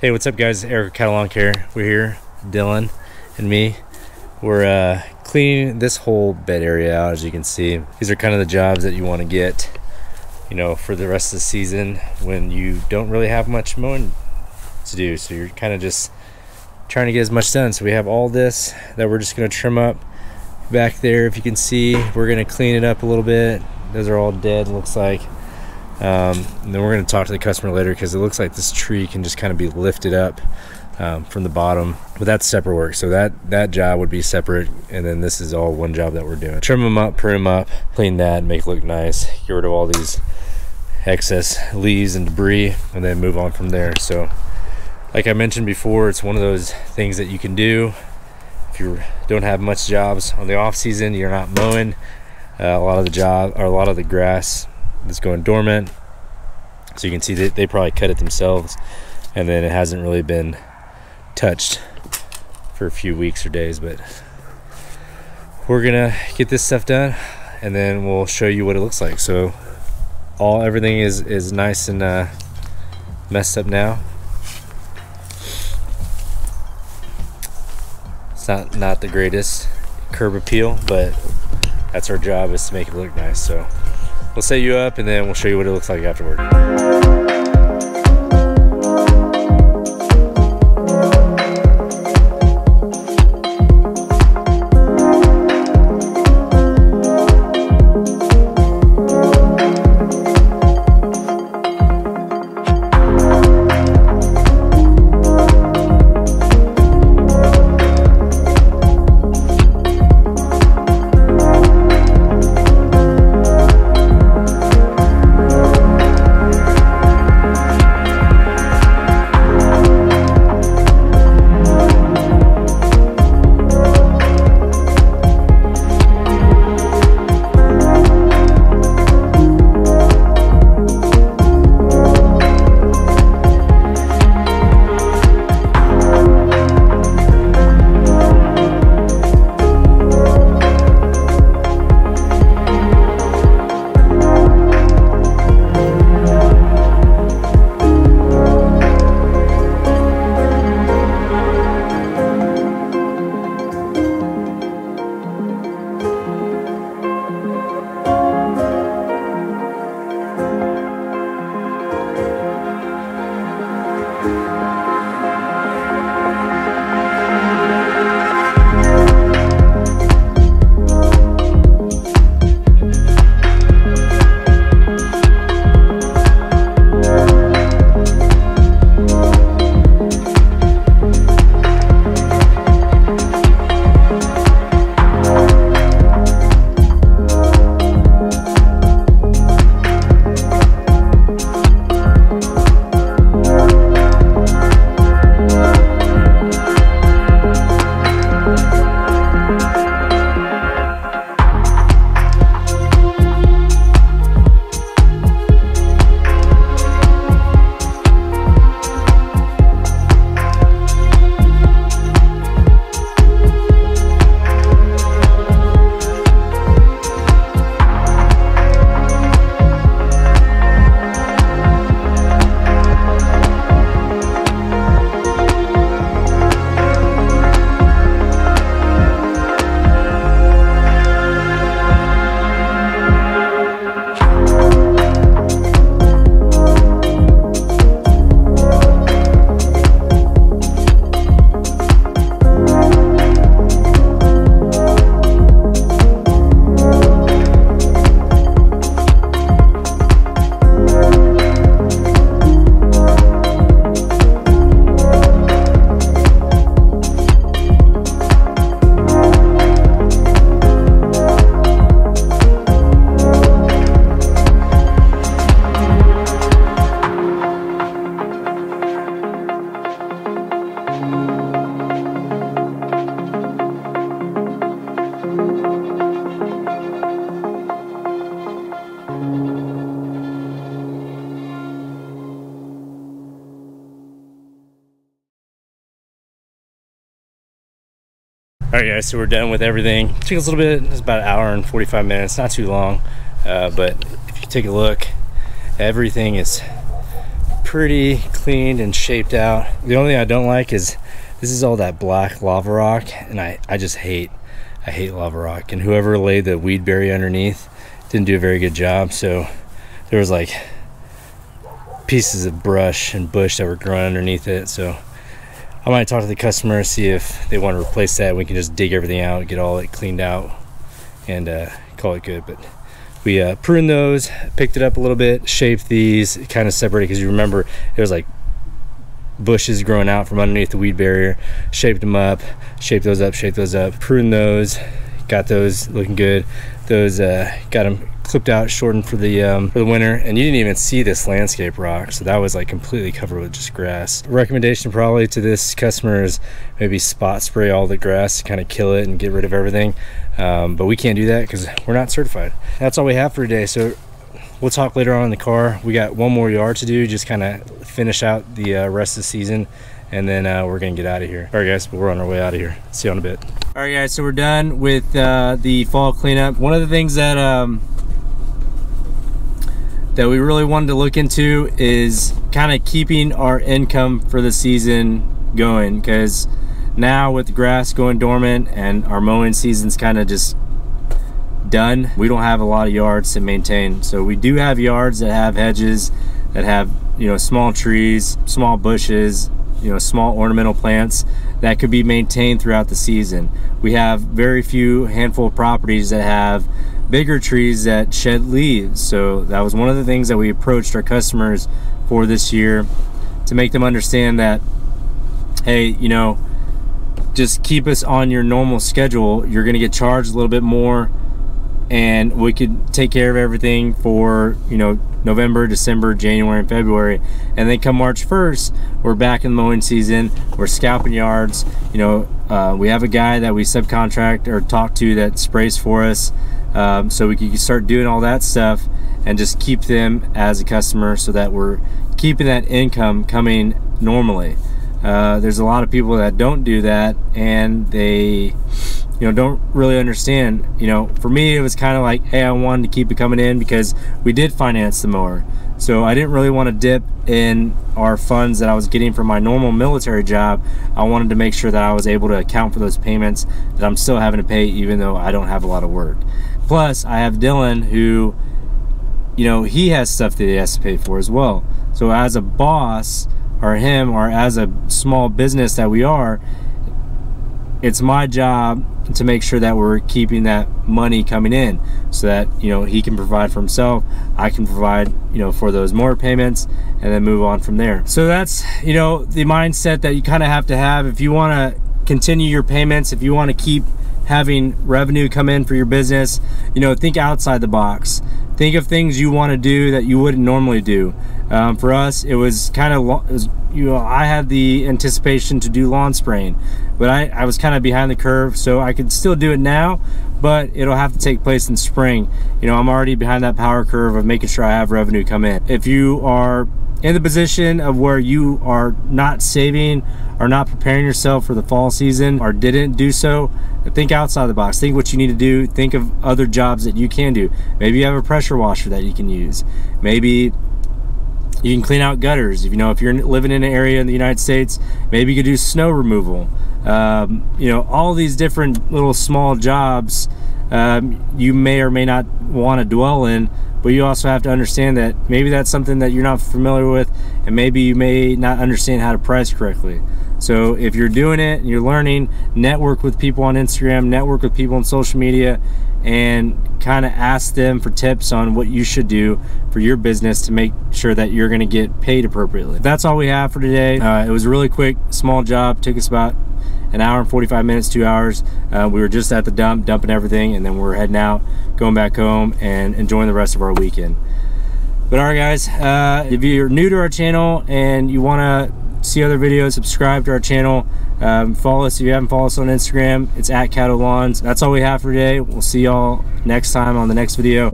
Hey, what's up guys? Eric Cattle Lawn Care. We're here, Dylan and me. We're cleaning this whole bed area out. As you can see, these are kind of the jobs that you want to get, you know, for the rest of the season when you don't really have much mowing to do. So you're kind of just trying to get as much done. So we have all this that we're just going to trim up back there. If you can see, we're going to clean it up a little bit. Those are all dead, looks like. And then we're going to talk to the customer later because it looks like this tree can just kind of be lifted up from the bottom, but that's separate work. So that job would be separate, and then this is all one job that we're doing. Trim them up, prune them up, clean that, make it look nice, get rid of all these excess leaves and debris, and then move on from there. So like I mentioned before, it's one of those things that you can do if you don't have much jobs on the off season. You're not mowing, a lot of the grass is going dormant. So you can see that they probably cut it themselves, and then it hasn't really been touched for a few weeks or days. But we're gonna get this stuff done, and then we'll show you what it looks like. So everything is nice and messed up now. It's not the greatest curb appeal, but that's our job, is to make it look nice. So we'll set you up, and then we'll show you what it looks like afterward. Alright guys, so we're done with everything. It took us a little bit, it's about an hour and 45 minutes, not too long. But if you take a look, everything is pretty cleaned and shaped out. The only thing I don't like is this is all that black lava rock, and I hate lava rock. And whoever laid the weed berry underneath didn't do a very good job. So there was like pieces of brush and bush that were growing underneath it. So I might talk to the customer, see if they want to replace that. We can just dig everything out, get all it cleaned out, and call it good. But we pruned those, picked it up a little bit, shaped these, kind of separated, because you remember there was like bushes growing out from underneath the weed barrier. Shaped them up, shaped those up, pruned those, got those looking good. Those got them clipped out, shortened for the winter. And you didn't even see this landscape rock, so that was like completely covered with just grass. Recommendation probably to this customer is maybe spot spray all the grass to kind of kill it and get rid of everything, but we can't do that because we're not certified. That's all we have for today, so we'll talk later on in the car. We got one more yard to do, just kind of finish out the rest of the season, and then we're gonna get out of here. All right guys, we're on our way out of here. See you in a bit. All right guys, so we're done with the fall cleanup. One of the things that that we really wanted to look into is kind of keeping our income for the season going, because now with the grass going dormant and our mowing season's kind of just done, we don't have a lot of yards to maintain. So we do have yards that have hedges, that have, you know, small trees, small bushes, you know, small ornamental plants that could be maintained throughout the season. We have very few handful of properties that have bigger trees that shed leaves. So that was one of the things that we approached our customers for this year, to make them understand that, hey, you know, just keep us on your normal schedule. You're gonna get charged a little bit more, and we could take care of everything for, you know, November, December, January, and February. And then come March 1st, we're back in the mowing season. We're scalping yards. You know, we have a guy that we subcontract or talk to that sprays for us, so we can start doing all that stuff and just keep them as a customer, so that we're keeping that income coming normally. There's a lot of people that don't do that, and they, you know, don't really understand. You know, for me, it was kind of like, hey, I wanted to keep it coming in because we did finance the mower. So I didn't really want to dip in our funds that I was getting from my normal military job. I wanted to make sure that I was able to account for those payments that I'm still having to pay, even though I don't have a lot of work. Plus, I have Dylan, who, you know, he has stuff that he has to pay for as well. So as a boss, or him, or as a small business that we are, it's my job to make sure that we're keeping that money coming in, so that, you know, he can provide for himself, I can provide, you know, for those more payments, and then move on from there. So that's, you know, the mindset that you kind of have if you want to continue your payments, if you want to keep having revenue come in for your business. You know, think outside the box. Think of things you want to do that you wouldn't normally do. For us, it was kind of, you know, I had the anticipation to do lawn spraying, but I was kind of behind the curve, so I could still do it now, but it'll have to take place in spring. You know, I'm already behind that power curve of making sure I have revenue come in. If you are in the position of where you are not saving or not preparing yourself for the fall season, or didn't do so, think outside the box. Think what you need to do. Think of other jobs that you can do. Maybe you have a pressure washer that you can use. Maybe you can clean out gutters. If, you know, if you're living in an area in the United States, maybe you could do snow removal. You know, all these different little small jobs you may or may not want to dwell in, but you also have to understand that maybe that's something that you're not familiar with, and maybe you may not understand how to price correctly. So if you're doing it and you're learning, network with people on Instagram, network with people on social media, and kind of ask them for tips on what you should do for your business to make sure that you're going to get paid appropriately. That's all we have for today. It was a really quick, small job. Took us about an hour and 45 minutes, 2 hours. We were just at the dump, dumping everything, and then we're heading out, going back home, and enjoying the rest of our weekend. But all right, guys, if you're new to our channel and you want to see other videos, subscribe to our channel. Follow us if you haven't followed us on Instagram. It's @Caddo Lawns. That's all we have for today. We'll see y'all next time on the next video.